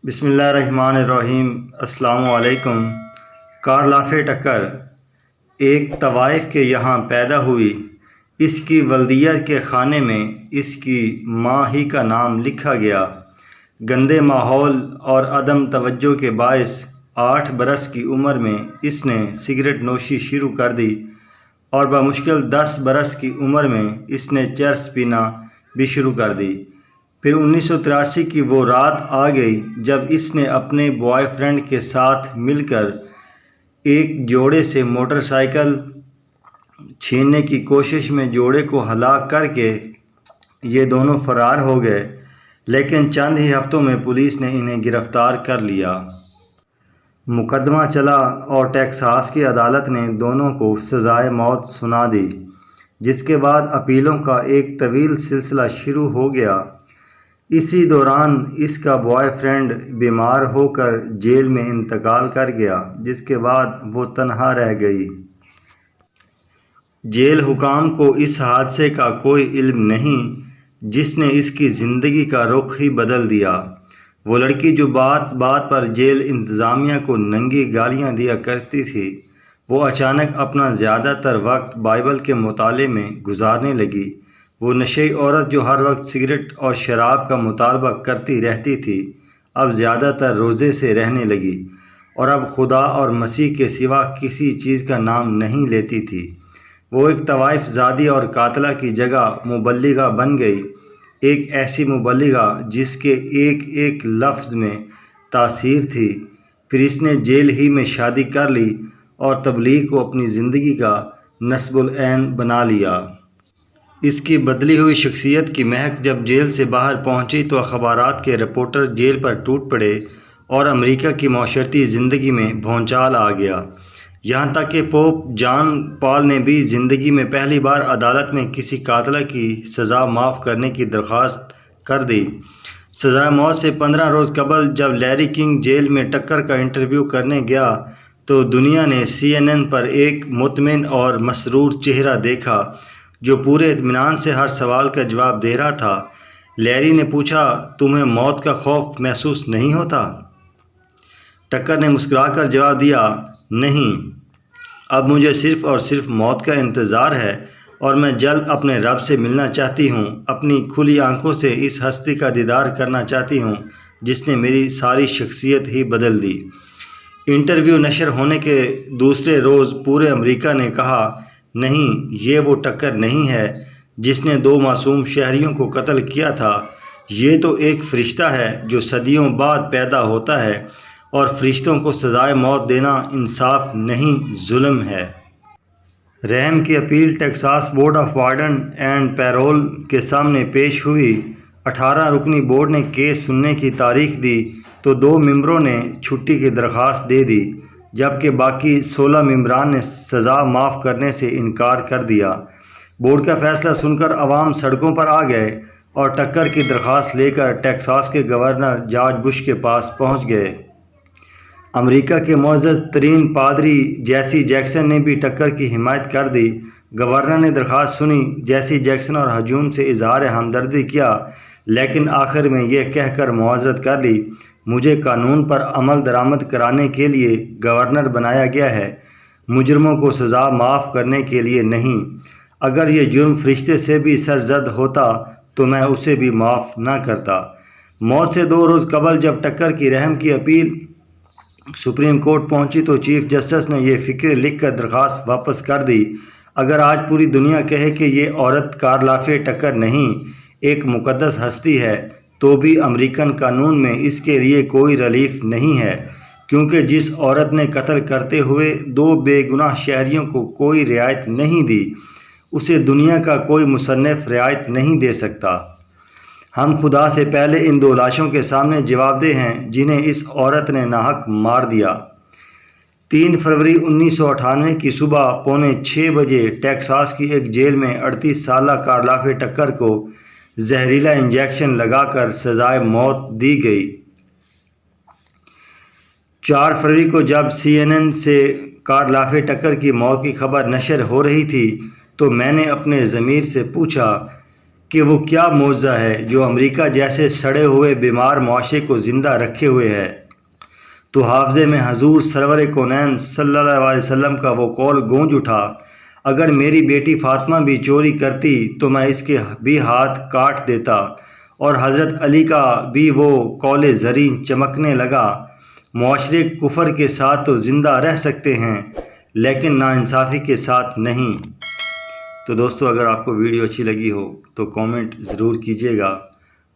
بسم اللہ الرحمن الرحیم۔ السلام علیکم۔ کارلافے ٹکر ایک طوائف کے یہاں پیدا ہوئی۔ اس کی والدیت کے خانے میں اس کی ماں ہی کا نام لکھا گیا۔ گندے ماحول اور عدم توجہ کے باعث 8 برس کی عمر میں اس نے سگریٹ نوشی شروع کر دی اور بمشکل 10 برس کی عمر میں اس نے چرس پینا بھی شروع کر دی۔ پھر 1983 کی وہ رات آ گئی جب اس نے اپنے بوائے فرینڈ کے ساتھ مل کر ایک جوڑے سے موٹر سائیکل چھیننے کی کوشش میں جوڑے کو ہلاک کر کے یہ دونوں فرار ہو گئے، لیکن چند ہی ہفتوں میں پولیس نے انہیں گرفتار کر لیا۔ مقدمہ چلا اور ٹیکساس کی عدالت نے دونوں کو سزائے موت سنا دی، جس کے بعد اپیلوں کا ایک طویل سلسلہ شروع ہو گیا۔ اسی دوران اس کا بوائے فرینڈ بیمار ہو کر جیل میں انتقال کر گیا، جس کے بعد وہ تنہا رہ گئی۔ جیل حکام کو اس حادثے کا کوئی علم نہیں جس نے اس کی زندگی کا رخ ہی بدل دیا۔ وہ لڑکی جو بات بات پر جیل انتظامیہ کو ننگی گالیاں دیا کرتی تھی، وہ اچانک اپنا زیادہ تر وقت بائبل کے مطالعے میں گزارنے لگی۔ وہ نشئی عورت جو ہر وقت سگریٹ اور شراب کا مطالبہ کرتی رہتی تھی، اب زیادہ تر روزے سے رہنے لگی اور اب خدا اور مسیح کے سوا کسی چیز کا نام نہیں لیتی تھی۔ وہ ایک طوائف زادی اور قاتلہ کی جگہ مبلغہ بن گئی، ایک ایسی مبلغہ جس کے ایک ایک لفظ میں تاثیر تھی۔ پھر اس نے جیل ہی میں شادی کر لی اور تبلیغ کو اپنی زندگی کا نصب العین بنا لیا۔ اس کی بدلی ہوئی شخصیت کی مہک جب جیل سے باہر پہنچی تو اخبارات کے رپورٹر جیل پر ٹوٹ پڑے اور امریکہ کی معاشرتی زندگی میں بھونچال آ گیا۔ یہاں تک کہ پوپ جان پال نے بھی زندگی میں پہلی بار عدالت میں کسی قاتلہ کی سزا معاف کرنے کی درخواست کر دی۔ سزائے موت سے 15 روز قبل جب لیری کنگ جیل میں ٹکر کا انٹرویو کرنے گیا تو دنیا نے CNN پر ایک مطمئن اور مسرور چہرہ دیکھا جو پورے اطمینان سے ہر سوال کا جواب دے رہا تھا۔ لیری نے پوچھا، تمہیں موت کا خوف محسوس نہیں ہوتا؟ ٹکر نے مسکرا کر جواب دیا، نہیں، اب مجھے صرف اور صرف موت کا انتظار ہے اور میں جلد اپنے رب سے ملنا چاہتی ہوں، اپنی کھلی آنکھوں سے اس ہستی کا دیدار کرنا چاہتی ہوں جس نے میری ساری شخصیت ہی بدل دی۔ انٹرویو نشر ہونے کے دوسرے روز پورے امریکہ نے کہا، نہیں، یہ وہ ٹکر نہیں ہے جس نے 2 معصوم شہریوں کو قتل کیا تھا، یہ تو ایک فرشتہ ہے جو صدیوں بعد پیدا ہوتا ہے، اور فرشتوں کو سزائے موت دینا انصاف نہیں، ظلم ہے۔ رحم کی appeal Texas board of warden and payroll کے سامنے پیش ہوئی۔ 18 رکنی بورڈ نے کیس سننے کی تاریخ دی تو 2 ممبروں نے چھٹی کی درخواست دے دی، جبکہ باقی 16 ممبران نے سزا معاف کرنے سے انکار کر دیا۔ بورڈ کا فیصلہ سن کر عوام سڑکوں پر آ گئے اور ٹکر کی درخواست لے کر ٹیکساس کے گورنر جارج بش کے پاس پہنچ گئے۔ امریکہ کے معزز ترین پادری جیسی جیکسن نے بھی ٹکر کی حمایت کر دی۔ گورنر نے درخواست سنی، جیسی جیکسن اور ہجوم سے اظہار ہمدردی کیا، لیکن آخر میں یہ کہہ کر معذرت کر لی، مجھے قانون پر عمل درآمد کرانے کے لیے گورنر بنایا گیا ہے، مجرموں کو سزا معاف کرنے کے لیے نہیں۔ اگر یہ جرم فرشتے سے بھی سرزد ہوتا تو میں اسے بھی معاف نہ کرتا۔ موت سے 2 روز قبل جب ٹکر کی رحم کی اپیل سپریم کورٹ پہنچی تو چیف جسٹس نے یہ فقرے لکھ کر درخواست واپس کر دی، اگر آج پوری دنیا کہے کہ یہ عورت کارلافے ٹکر نہیں، ایک مقدس ہستی ہے، تو بھی امریکن قانون میں اس کے لیے کوئی ریلیف نہیں ہے، کیونکہ جس عورت نے قتل کرتے ہوئے 2 بے گناہ شہریوں کو کوئی رعایت نہیں دی، اسے دنیا کا کوئی مصنف رعایت نہیں دے سکتا۔ ہم خدا سے پہلے ان 2 لاشوں کے سامنے جواب دہ ہیں جنہیں اس عورت نے ناحق مار دیا۔ 3 فروری 1998 کی صبح 5:45 بجے ٹیکساس کی ایک جیل میں 38 سالہ کارلافے ٹکر کو زہریلا انجیکشن لگا کر سزائے موت دی گئی۔ 4 فروری کو جب CNN سے کارلافے ٹکر کی موت کی خبر نشر ہو رہی تھی تو میں نے اپنے ضمیر سے پوچھا، کہ وہ کیا معجزہ ہے جو امریکہ جیسے سڑے ہوئے بیمار معاشرے کو زندہ رکھے ہوئے ہے۔ تو حافظے میں حضور سرور کونین صلی اللہ علیہ وسلم کا وہ قول گونج اٹھا، اگر میری بیٹی فاطمہ بھی چوری کرتی تو میں اس کے بھی ہاتھ کاٹ دیتا۔ اور حضرت علی کا بھی وہ قول زرین چمکنے لگا، معاشرے کفر کے ساتھ تو زندہ رہ سکتے ہیں لیکن ناانصافی کے ساتھ نہیں۔ تو دوستو، اگر آپ کو ویڈیو اچھی لگی ہو تو کامنٹ ضرور کیجیے گا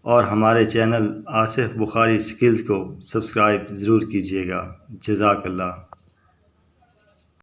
اور ہمارے چینل آصف بخاری سکلز کو سبسکرائب ضرور کیجیے گا۔ جزاک اللہ۔